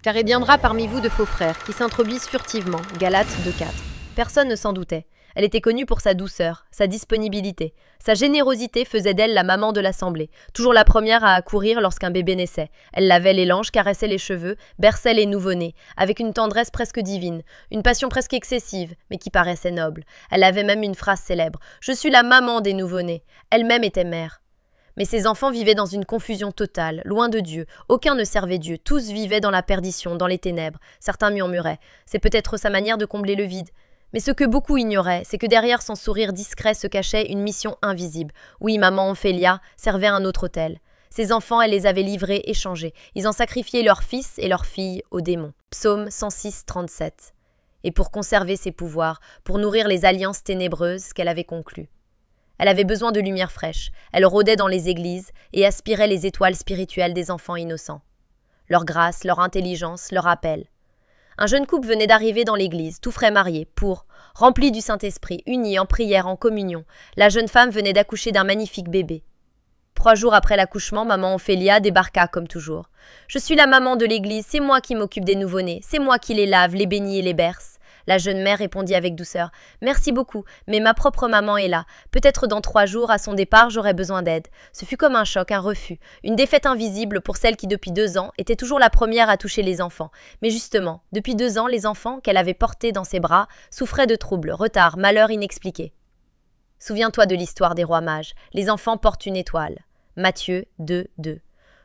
Car il viendra parmi vous de faux frères, qui s'introduisent furtivement. Galates 2,4. Personne ne s'en doutait. Elle était connue pour sa douceur, sa disponibilité. Sa générosité faisait d'elle la maman de l'assemblée, toujours la première à accourir lorsqu'un bébé naissait. Elle lavait les langes, caressait les cheveux, berçait les nouveau-nés, avec une tendresse presque divine, une passion presque excessive, mais qui paraissait noble. Elle avait même une phrase célèbre « Je suis la maman des nouveau-nés ». Elle-même était mère. Mais ses enfants vivaient dans une confusion totale, loin de Dieu. Aucun ne servait Dieu. Tous vivaient dans la perdition, dans les ténèbres. Certains murmuraient. C'est peut-être sa manière de combler le vide. Mais ce que beaucoup ignoraient, c'est que derrière son sourire discret se cachait une mission invisible. Oui, maman Ophélia servait un autre autel. Ses enfants, elle les avait livrés, échangés. Ils en sacrifiaient leurs fils et leurs filles aux démons. Psaume 106, 37. Et pour conserver ses pouvoirs, pour nourrir les alliances ténébreuses qu'elle avait conclues. Elle avait besoin de lumière fraîche. Elle rôdait dans les églises et aspirait les étoiles spirituelles des enfants innocents. Leur grâce, leur intelligence, leur appel. Un jeune couple venait d'arriver dans l'église, tout frais marié, pour, rempli du Saint-Esprit, unis en prière, en communion. La jeune femme venait d'accoucher d'un magnifique bébé. 3 jours après l'accouchement, maman Ophélia débarqua comme toujours. « Je suis la maman de l'église, c'est moi qui m'occupe des nouveau-nés, c'est moi qui les lave, les bénis et les berce. » La jeune mère répondit avec douceur. « Merci beaucoup, mais ma propre maman est là. Peut-être dans 3 jours, à son départ, j'aurai besoin d'aide. » Ce fut comme un choc, un refus, une défaite invisible pour celle qui, depuis 2 ans, était toujours la première à toucher les enfants. Mais justement, depuis 2 ans, les enfants qu'elle avait portés dans ses bras souffraient de troubles, retards, malheurs inexpliqués. Souviens-toi de l'histoire des rois mages. Les enfants portent une étoile. Matthieu 2, 2.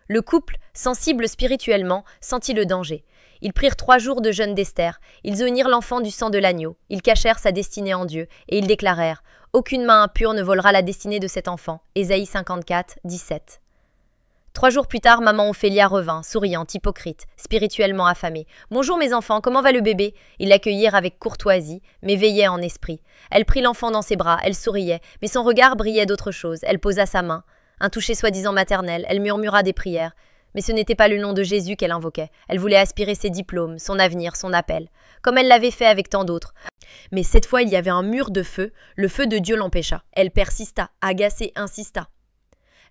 Le couple, sensible spirituellement, sentit le danger. Ils prirent 3 jours de jeûne d'Esther. Ils unirent l'enfant du sang de l'agneau. Ils cachèrent sa destinée en Dieu. Et ils déclarèrent « Aucune main impure ne volera la destinée de cet enfant. » Ésaïe 54, 17. 3 jours plus tard, maman Ophélia revint, souriante, hypocrite, spirituellement affamée. « Bonjour mes enfants, comment va le bébé ?» Ils l'accueillirent avec courtoisie, mais veillaient en esprit. Elle prit l'enfant dans ses bras, elle souriait, mais son regard brillait d'autre chose. Elle posa sa main, un toucher soi-disant maternel, elle murmura des prières. Mais ce n'était pas le nom de Jésus qu'elle invoquait. Elle voulait aspirer ses diplômes, son avenir, son appel, comme elle l'avait fait avec tant d'autres. Mais cette fois, il y avait un mur de feu. Le feu de Dieu l'empêcha. Elle persista, agacée, insista.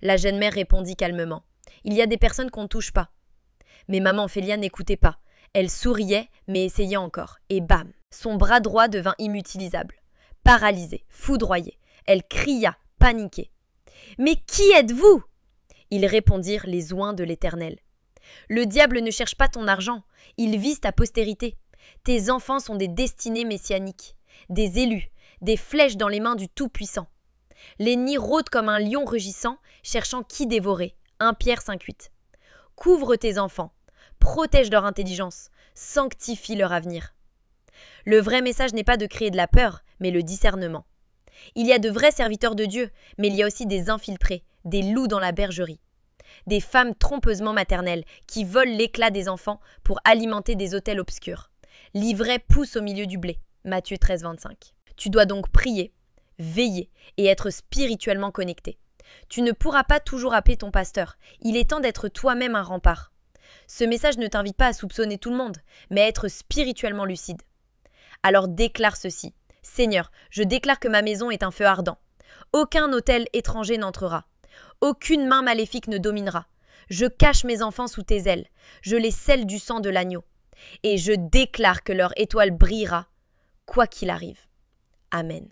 La jeune mère répondit calmement. Il y a des personnes qu'on ne touche pas. Mais maman Ophélia n'écoutait pas. Elle souriait, mais essayait encore. Et bam! Son bras droit devint inutilisable. Paralysée, foudroyée. Elle cria, paniquée. « Mais qui êtes-vous » Ils répondirent les oints de l'Éternel. « Le diable ne cherche pas ton argent, il vise ta postérité. Tes enfants sont des destinées messianiques, des élus, des flèches dans les mains du Tout-Puissant. L'ennemi rôde comme un lion rugissant, cherchant qui dévorer. 1 Pierre 5,8. Couvre tes enfants, protège leur intelligence, sanctifie leur avenir. Le vrai message n'est pas de créer de la peur, mais le discernement. Il y a de vrais serviteurs de Dieu, mais il y a aussi des infiltrés, des loups dans la bergerie. Des femmes trompeusement maternelles qui volent l'éclat des enfants pour alimenter des autels obscurs. L'ivraie pousse au milieu du blé. Matthieu 13, 25. Tu dois donc prier, veiller et être spirituellement connecté. Tu ne pourras pas toujours appeler ton pasteur. Il est temps d'être toi-même un rempart. Ce message ne t'invite pas à soupçonner tout le monde, mais à être spirituellement lucide. Alors déclare ceci. Seigneur, je déclare que ma maison est un feu ardent. Aucun autel étranger n'entrera. Aucune main maléfique ne dominera. Je cache mes enfants sous tes ailes. Je les scelle du sang de l'agneau. Et je déclare que leur étoile brillera, quoi qu'il arrive. Amen.